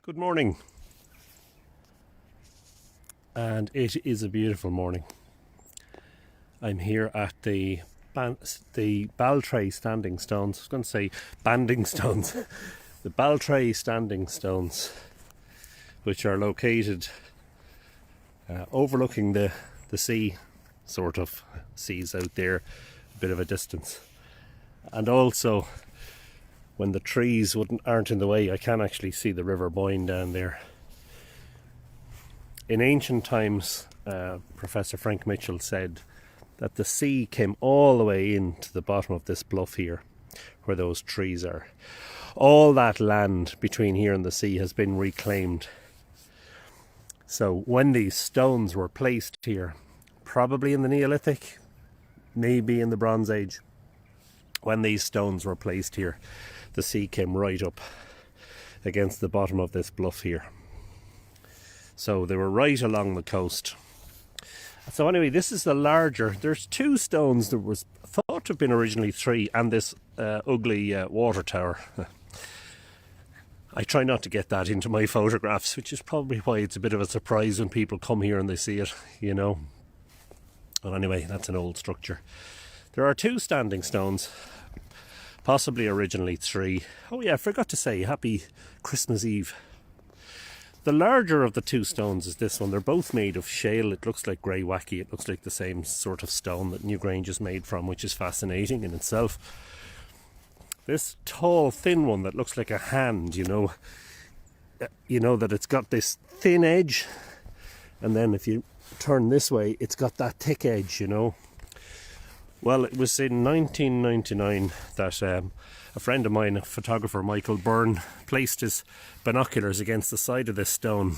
Good morning, and it is a beautiful morning. I'm here at the Baltray Standing Stones. I was going to say Banding Stones. The Baltray Standing Stones, which are located overlooking the sea, sort of seas out there, a bit of a distance. And also, when the trees aren't in the way, I can actually see the river Boyne down there. In ancient times, Professor Frank Mitchell said that the sea came all the way into the bottom of this bluff here, where those trees are. All that land between here and the sea has been reclaimed. So when these stones were placed here, probably in the Neolithic, maybe in the Bronze Age, when these stones were placed here, the sea came right up against the bottom of this bluff here. So they were right along the coast. So anyway, this is the larger. There's two stones. There was thought to have been originally three, and this ugly water tower. I try not to get that into my photographs, which is probably why it's a bit of a surprise when people come here and they see it, you know. But anyway, that's an old structure. There are two standing stones, possibly originally three. Oh yeah, I forgot to say, happy Christmas Eve. The larger of the two stones is this one. They're both made of shale. It looks like grey wacky. It looks like the same sort of stone that Newgrange is made from, which is fascinating in itself. This tall, thin one that looks like a hand, you know that it's got this thin edge, and then if you turn this way, it's got that thick edge, you know. Well, it was in 1999 that a friend of mine, a photographer, Michael Byrne, placed his binoculars against the side of this stone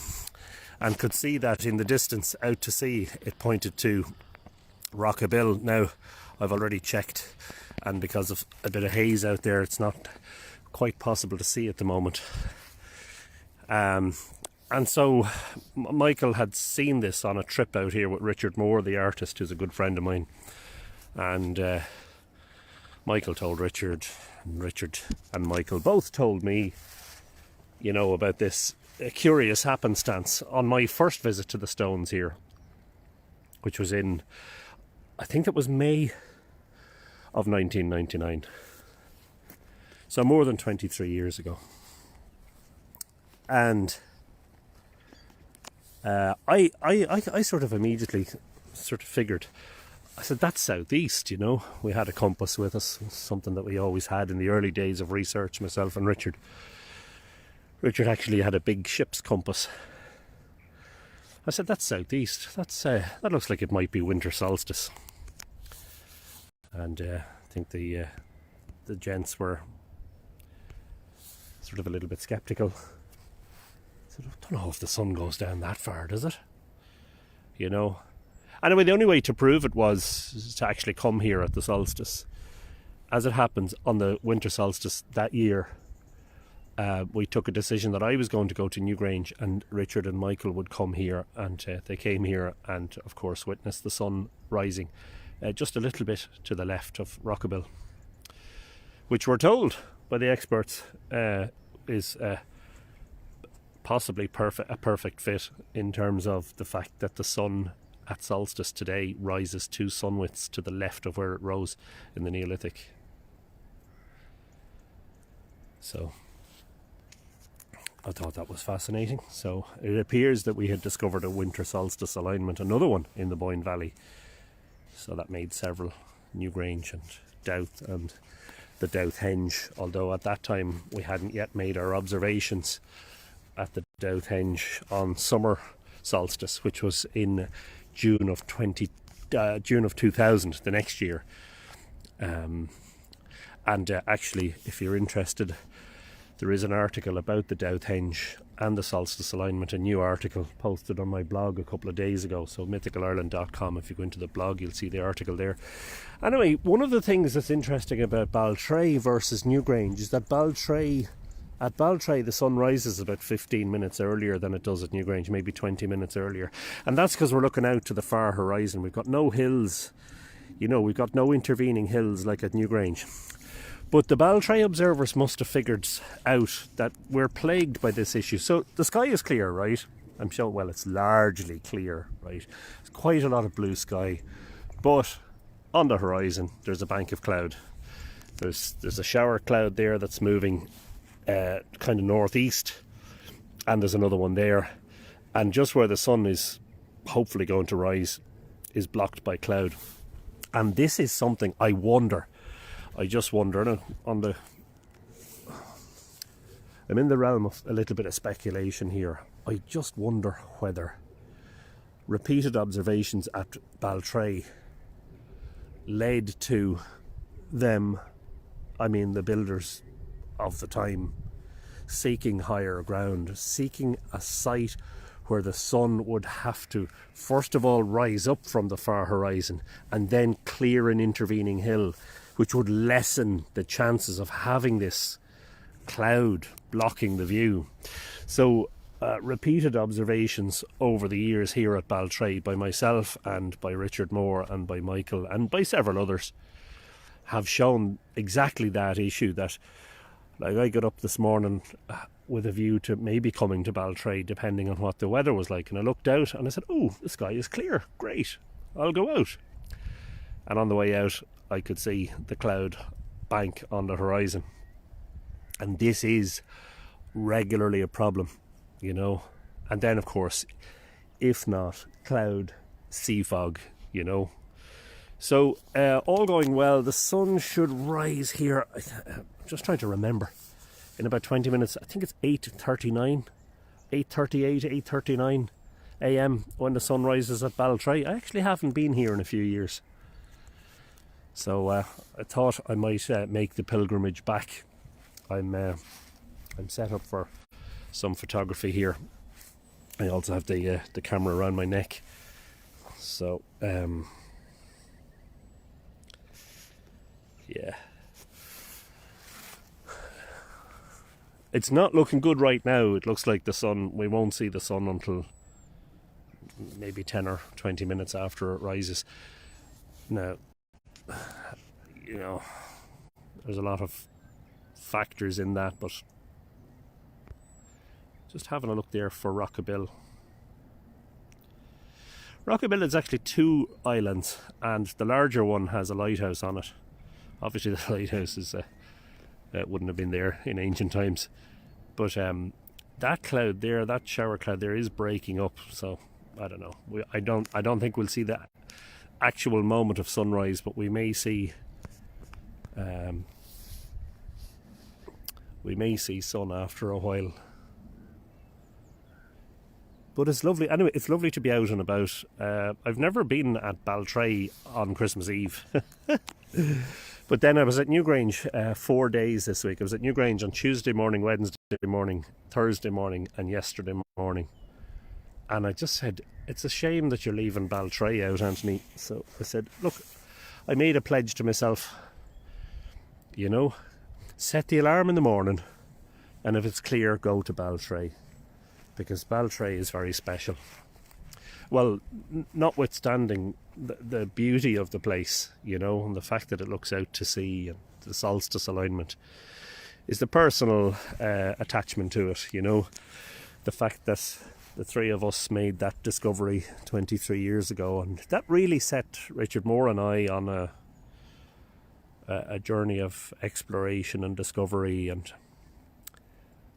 and could see that in the distance out to sea it pointed to Rockabill. Now, I've already checked, and because of a bit of haze out there, it's not quite possible to see at the moment. And so Michael had seen this on a trip out here with Richard Moore, the artist, who's a good friend of mine. And Michael told Richard, and Richard and Michael both told me, you know, about this curious happenstance on my first visit to the stones here, which was in, I think it was May of 1999. So more than 23 years ago. And I sort of immediately sort of figured, I said, that's southeast, you know. We had a compass with us, something that we always had in the early days of research, myself and Richard. Richard actually had a big ship's compass. I said, that's southeast. That looks like it might be winter solstice. And I think the gents were sort of a little bit sceptical. I said, I don't know if the sun goes down that far, does it? You know. Anyway, the only way to prove it was to actually come here at the solstice. As it happens, on the winter solstice that year, we took a decision that I was going to go to Newgrange and Richard and Michael would come here, and they came here and, of course, witnessed the sun rising just a little bit to the left of Rockabill, which we're told by the experts is possibly a perfect fit in terms of the fact that the sun at solstice today rises 2 sun widths to the left of where it rose in the Neolithic. So I thought that was fascinating. So it appears that we had discovered a winter solstice alignment, another one in the Boyne Valley. So that made several, Newgrange and Douth and the Douth Henge, although at that time we hadn't yet made our observations at the Douth Henge on summer solstice, which was in June of 2000, the next year. Actually, if you're interested, there is an article about the Douth Henge and the solstice alignment, a new article posted on my blog a couple of days ago. So mythicalireland.com, if you go into the blog, you'll see the article there. Anyway, one of the things that's interesting about Baltray versus Newgrange is that at Baltray the sun rises about 15 minutes earlier than it does at Newgrange, maybe 20 minutes earlier. And that's because we're looking out to the far horizon. We've got no hills, you know, we've got no intervening hills like at Newgrange. But the Baltray observers must have figured out that we're plagued by this issue. So the sky is clear, right? I'm sure, well, it's largely clear, right? There's quite a lot of blue sky. But on the horizon, there's a bank of cloud. There's a shower cloud there that's moving kind of northeast. And there's another one there. And just where the sun is hopefully going to rise is blocked by cloud. And this is something I just wonder, I'm in the realm of a little bit of speculation here. I just wonder whether repeated observations at Baltray led to them, I mean the builders of the time, seeking higher ground, seeking a site where the sun would have to first of all rise up from the far horizon and then clear an intervening hill, which would lessen the chances of having this cloud blocking the view. So repeated observations over the years here at Baltray by myself and by Richard Moore and by Michael and by several others have shown exactly that issue, that like I got up this morning with a view to maybe coming to Baltray depending on what the weather was like, and I looked out and I said, oh, the sky is clear, great, I'll go out. And on the way out I could see the cloud bank on the horizon, and this is regularly a problem, you know. And then of course, if not cloud, sea fog, you know. So all going well, the sun should rise here, I'm just trying to remember, in about 20 minutes. I think it's 8:38, 8:39 a.m. when the sun rises at Baltray. I actually haven't been here in a few years, so I thought I might make the pilgrimage back. I'm set up for some photography here. I also have the camera around my neck, so yeah. It's not looking good right now. It looks like the sun, we won't see the sun until maybe 10 or 20 minutes after it rises. Now, you know, there's a lot of factors in that, but just having a look there for Rockabill. Rockabill is actually 2 islands, and the larger one has a lighthouse on it. Obviously the lighthouse is wouldn't have been there in ancient times, but that cloud there, that shower cloud there, is breaking up. So I don't know. I don't think we'll see the actual moment of sunrise, but we may see sun after a while. But it's lovely. Anyway, it's lovely to be out and about. I've never been at Baltray on Christmas Eve. But then I was at Newgrange 4 days this week. I was at Newgrange on Tuesday morning, Wednesday morning, Thursday morning and yesterday morning. And I just said, it's a shame that you're leaving Baltray out, Anthony. So I said, look, I made a pledge to myself, you know, set the alarm in the morning, and if it's clear, go to Baltray, because Baltray is very special. Well, notwithstanding the beauty of the place, you know, and the fact that it looks out to sea and the solstice alignment, is the personal attachment to it, you know. The fact that the 3 of us made that discovery 23 years ago, and that really set Richard Moore and I on a journey of exploration and discovery, and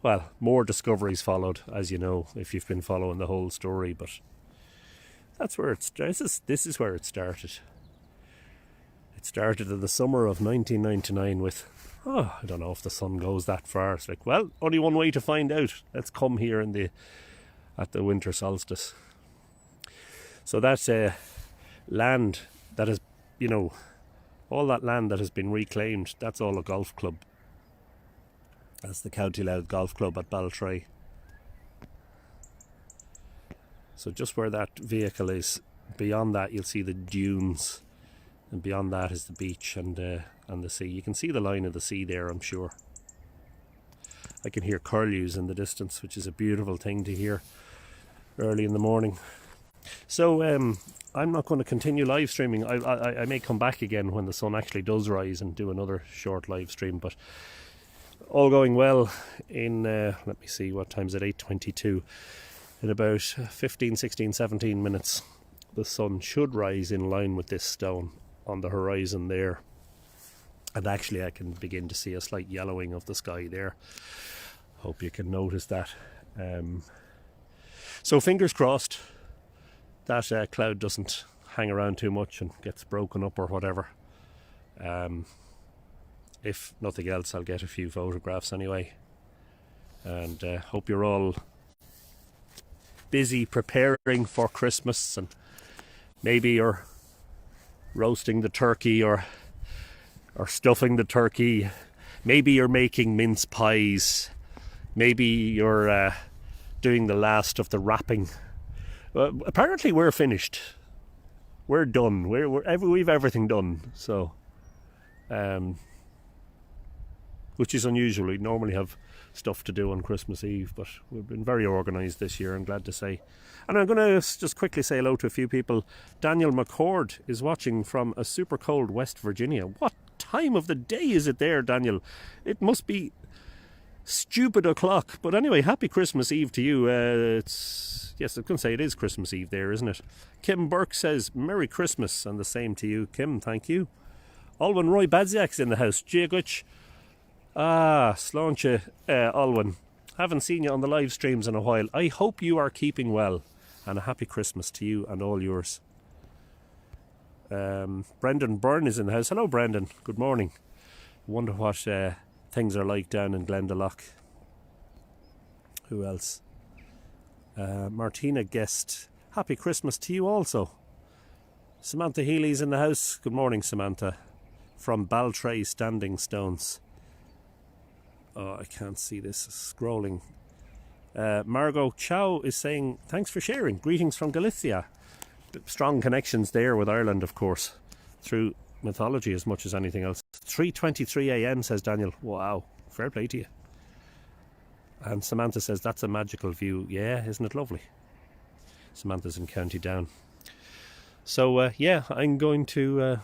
well, more discoveries followed, as you know, if you've been following the whole story, but that's where this is where it started. It started in the summer of 1999 with, I don't know if the sun goes that far. It's like, well, only one way to find out. Let's come here at the winter solstice. So that's land that is, you know, all that land that has been reclaimed, that's all a golf club. That's the County Louth Golf Club at Baltray. So just where that vehicle is, beyond that you'll see the dunes, and beyond that is the beach and the sea. You can see the line of the sea there, I'm sure. I can hear curlews in the distance, which is a beautiful thing to hear early in the morning. So I'm not going to continue live streaming. I may come back again when the sun actually does rise and do another short live stream. But all going well in, let me see, what time is it, 8:22. In about 15, 16, 17 minutes, the sun should rise in line with this stone on the horizon there. And actually I can begin to see a slight yellowing of the sky there. Hope you can notice that. So fingers crossed that cloud doesn't hang around too much and gets broken up or whatever. If nothing else, I'll get a few photographs anyway. And hope you're all busy preparing for Christmas, and maybe you're roasting the turkey or stuffing the turkey. Maybe you're making mince pies. Maybe you're doing the last of the wrapping. Apparently we're finished. We're done. We've everything done. So, which is unusual. We normally have stuff to do on Christmas Eve, but we've been very organised this year, I'm glad to say. And I'm going to just quickly say hello to a few people. Daniel McCord is watching from a super cold West Virginia. What time of the day is it there, Daniel? It must be stupid o'clock. But anyway, happy Christmas Eve to you. Yes, I can say it is Christmas Eve there, isn't it? Kim Burke says Merry Christmas, and the same to you, Kim. Thank you. Alwyn Roy Badziak's in the house. Jigwich. Sláinte, Alwyn. Haven't seen you on the live streams in a while. I hope you are keeping well, and a happy Christmas to you and all yours. Brendan Byrne is in the house. Hello, Brendan. Good morning. Wonder what things are like down in Glendalough. Who else? Martina Guest. Happy Christmas to you also. Samantha Healy's in the house. Good morning, Samantha. From Baltray Standing Stones. Oh, I can't see this. Scrolling. Margot Chow is saying, thanks for sharing. Greetings from Galicia. Strong connections there with Ireland, of course, through mythology as much as anything else. 3:23 a.m, says Daniel. Wow, fair play to you. And Samantha says, that's a magical view. Yeah, isn't it lovely? Samantha's in County Down. So, yeah, I'm going to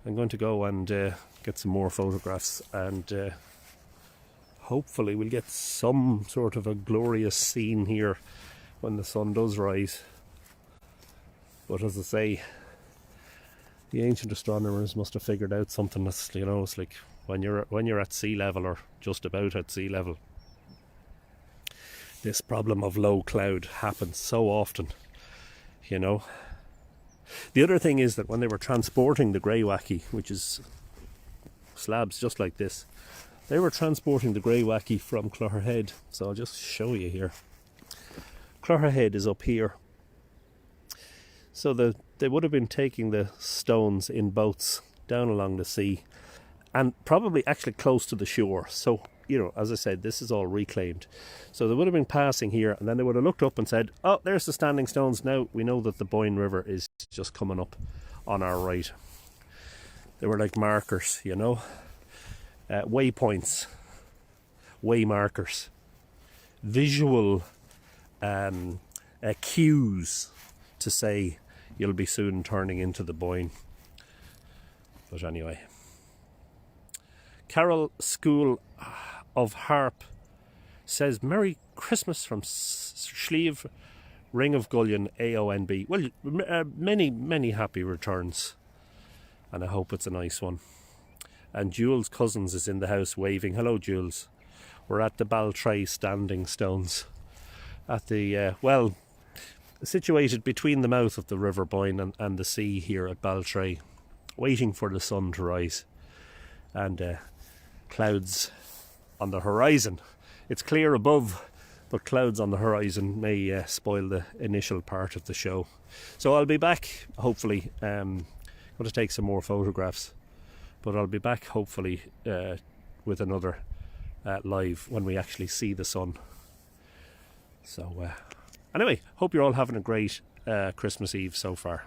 go and get some more photographs, and hopefully we'll get some sort of a glorious scene here when the sun does rise. But as I say, the ancient astronomers must have figured out something that's, it's like when you're at sea level or just about at sea level, this problem of low cloud happens so often, The other thing is that when they were transporting the greywacke, which is slabs just like this, they were transporting the greywacke from Clogherhead. So I'll just show you here. Clogherhead is up here. So they would have been taking the stones in boats down along the sea, and probably actually close to the shore. So, as I said, this is all reclaimed. So they would have been passing here, and then they would have looked up and said, oh, there's the Standing Stones. Now we know that the Boyne River is just coming up on our right. They were like markers, waypoints, way markers, visual cues to say you'll be soon turning into the Boyne. But anyway, Carol School of Harp says Merry Christmas from Slieve, Ring of Gullion, AONB. Well, many happy returns, and I hope it's a nice one. And Jules Cousins is in the house waving. Hello, Jules. We're at the Baltray Standing Stones, at the situated between the mouth of the River Boyne and the sea here at Baltray, waiting for the sun to rise, and clouds on the horizon. It's clear above, but clouds on the horizon may spoil the initial part of the show. So I'll be back, hopefully. Going to take some more photographs, but I'll be back hopefully with another live when we actually see the sun. So anyway, hope you're all having a great Christmas Eve so far.